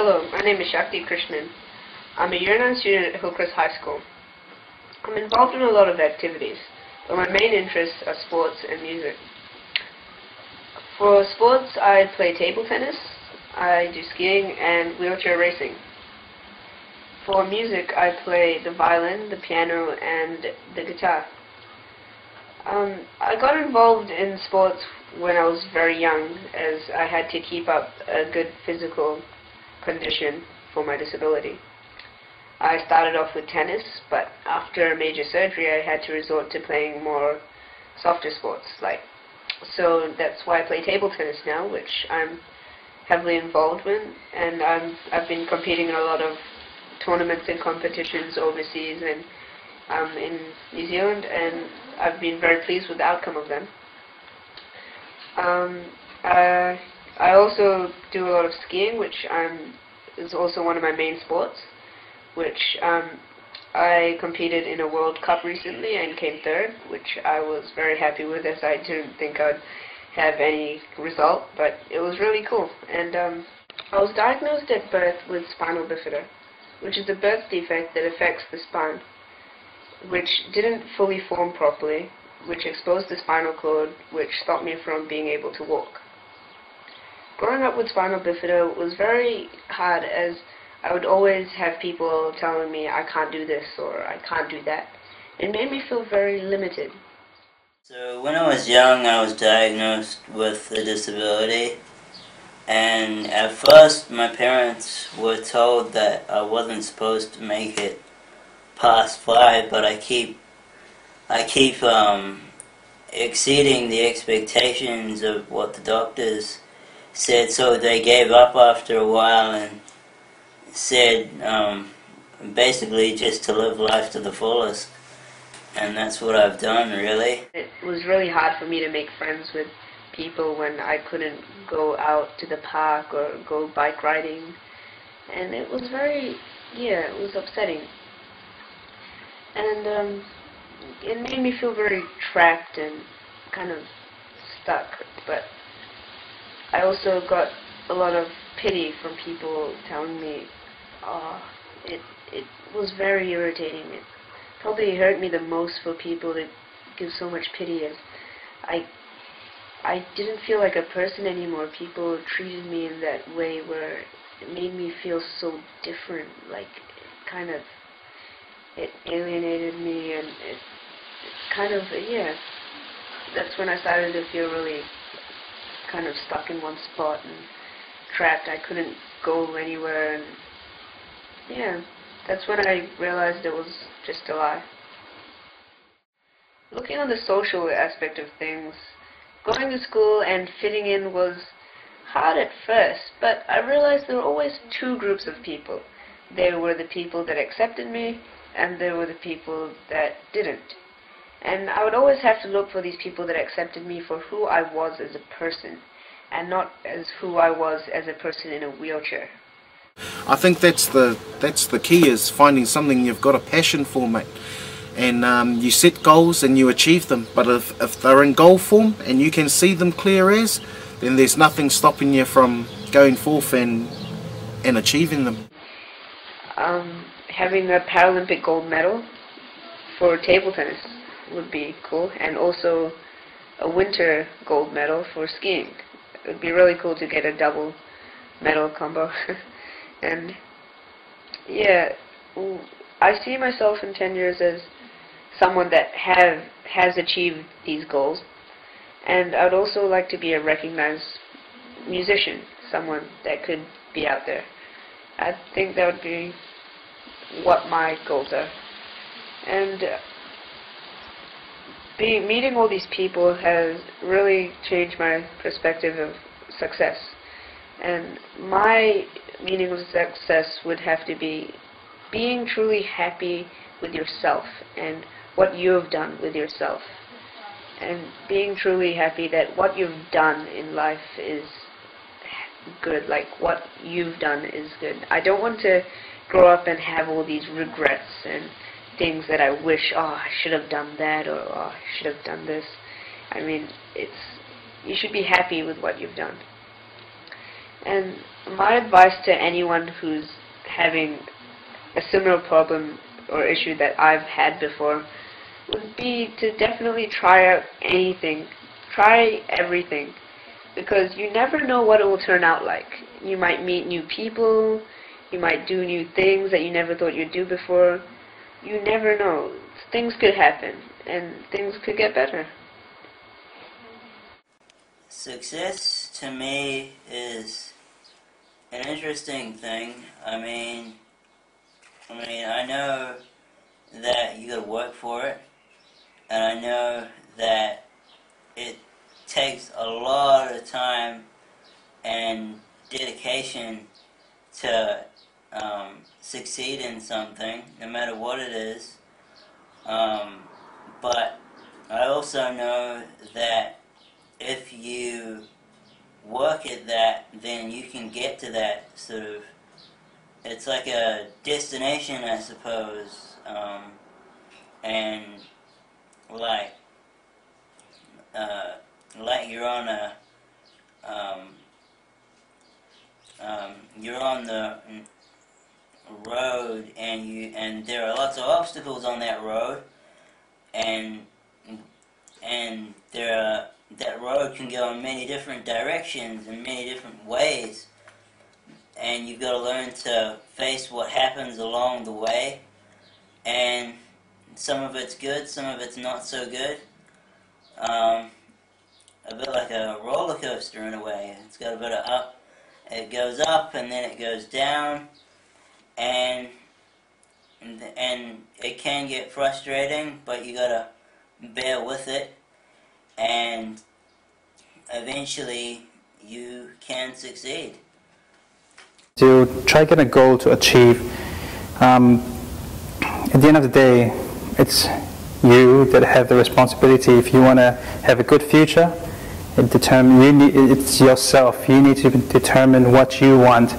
Hello, my name is Shakti Krishnan. I'm a Year 9 student at Hillcrest High School. I'm involved in a lot of activities, but my main interests are sports and music. For sports, I play table tennis, I do skiing and wheelchair racing. For music, I play the violin, the piano, and the guitar. I got involved in sports when I was very young, as I had to keep up a good physical condition for my disability. I started off with tennis, but after a major surgery I had to resort to playing more softer sports. So that's why I play table tennis now, which I'm heavily involved in, and I've been competing in a lot of tournaments and competitions overseas and in New Zealand, and I've been very pleased with the outcome of them. I also do a lot of skiing, which is also one of my main sports, which I competed in a World Cup recently and came third, which I was very happy with, as I didn't think I'd have any result, but it was really cool. And I was diagnosed at birth with spinal bifida, which is a birth defect that affects the spine, which didn't fully form properly, which exposed the spinal cord, which stopped me from being able to walk. Growing up with spinal bifida was very hard, as I would always have people telling me I can't do this or I can't do that. It made me feel very limited. So when I was young, I was diagnosed with a disability, and at first my parents were told that I wasn't supposed to make it past 5, but I keep exceeding the expectations of what the doctors said, so they gave up after a while and said basically just to live life to the fullest, and that's what I've done, really. It was really hard for me to make friends with people when I couldn't go out to the park or go bike riding, and it was it was upsetting. And it made me feel very trapped and kind of stuck, but I also got a lot of pity from people telling me, it was very irritating. It probably hurt me the most for people to give so much pity, as I didn't feel like a person anymore. People treated me in that way where it made me feel so different, it alienated me, and it kind of, that's when I started to feel really kind of stuck in one spot and trapped. I couldn't go anywhere, and that's when I realized it was just a lie. Looking on the social aspect of things, going to school and fitting in was hard at first, but I realized there were always two groups of people. There were the people that accepted me, and there were the people that didn't. And I would always have to look for these people that accepted me for who I was as a person, and not as who I was as a person in a wheelchair. I think that's the key, is finding something you've got a passion for, mate. And you set goals and you achieve them, but if they're in goal form and you can see them clear as, then there's nothing stopping you from going forth and achieving them. Having a Paralympic gold medal for table tennis would be cool, and also a winter gold medal for skiing. It would be really cool to get a double medal combo. And I see myself in 10 years as someone that has achieved these goals, and I'd also like to be a recognized musician, someone that could be out there. I think that would be what my goals are. And meeting all these people has really changed my perspective of success. And my meaning of success would have to be being truly happy with yourself and what you have done with yourself, and being truly happy that what you've done in life is good, like what you've done is good. I don't want to grow up and have all these regrets and things that I wish, I should have done that, or I should have done this. I mean, you should be happy with what you've done. And my advice to anyone who's having a similar problem or issue that I've had before would be to definitely try out anything. Try everything. Because you never know what it will turn out like. You might meet new people, you might do new things that you never thought you'd do before. You never know. Things could happen, and things could get better. Success to me is an interesting thing. I mean, I know that you gotta work for it, and I know that it takes a lot of time and dedication to succeed in something, no matter what it is. But I also know that if you work at that, then you can get to that sort of, it's like a destination, I suppose, and like you're on a, you're on the road, and there are lots of obstacles on that road, and that road can go in many different directions in many different ways, and you've got to learn to face what happens along the way, and some of it's good, some of it's not so good. A bit like a roller coaster in a way. It's got a bit of up, it goes up and then it goes down, and it can get frustrating, but you gotta bear with it, and eventually you can succeed. To try to get a goal to achieve, at the end of the day, it's you that have the responsibility. If you want to have a good future, it's yourself. You need to determine what you want